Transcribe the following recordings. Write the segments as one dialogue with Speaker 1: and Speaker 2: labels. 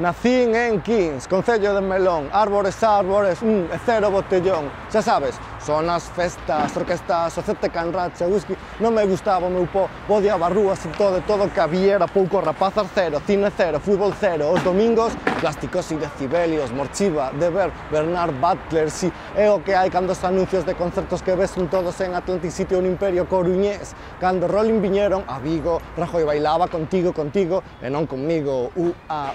Speaker 1: Nacín en Quins, concello de Melón, árbores, e cero botellón. Xa sabes, son as festas, orquestas, o cete canracha, whisky. Non me gustaba o meu po, odiaba rúas e todo que había era pouco, rapazas cero, cine cero, fútbol cero. Os domingos, plásticos e decibelios, morchiva de ver Bernard Butler, si é o que hai cando os anuncios de concertos que ves son todos en Atlantic City ou no Imperio Coruñés. Cando Rolling viñeron a Vigo, Rajoy bailaba contigo e non comigo.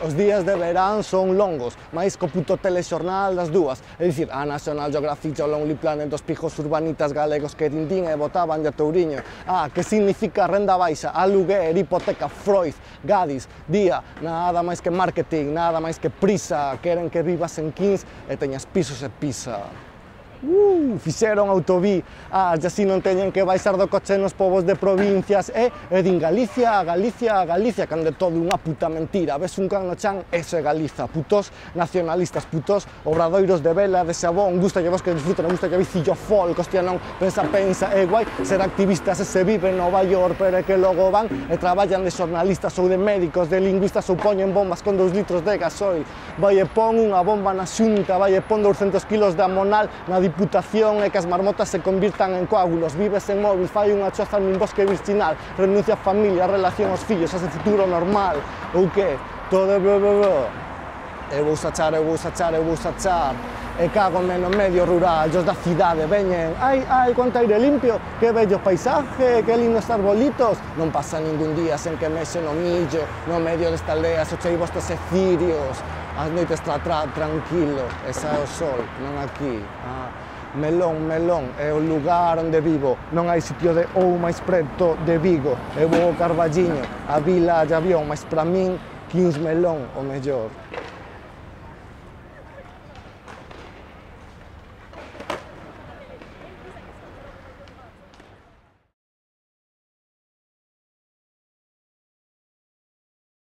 Speaker 1: Os días de verán son longos, máis co puto telexornal das dúas. É dicir, a National Geographic o Lonely Planet dos pijos urbanitas galegos que dindín e botaban de Touriño. Que significa renda baixa, aluguer, hipoteca, Freud, Gadis, día, nada máis que marketing, nada máis que prisa, queren que vivas en Quins e teñas pisos e pisa. Fixeron autovía, e así non teñen que baixar do coche nos povos de provincias, e din Galicia, cando é todo unha puta mentira. Ves un can no chan, eso é Galiza, putos nacionalistas, putos obradoiros de vela, de xabón, gusta lle vos que disfruten, gusta lle vicillo folk, hostia non, pensa, é guai ser activistas e se vive en Nova York, pero é que logo van e traballan de xornalistas ou de médicos, de lingüistas ou poñen bombas con 2 litros de gasoil. Vai e pon unha bomba na xunta, vai e pon 200 kilos de amonal na Diputación e que as marmotas se convirtan en coágulos. Vives en móvil, fai unha choza nun bosque virginal, renuncia a familia, a relación aos fillos, a ese futuro normal. Ou que? Todo eu vou sachar, e cágome no medio rural, os da cidade veñen, ai, quanto aire limpio, que bello paisaje, que lindos arbolitos. Non pasa ningún día sen que mexe no millo, no medio desta aldea, so cheivos tes e cirios, as noites tranquilo, e sae o sol, non aquí. Melón é o lugar onde vivo, non hai sitio de ou máis preto de Vigo. Eu vou ao Carballiño, a vila de avión, mas para min, Quins Melón o mellor.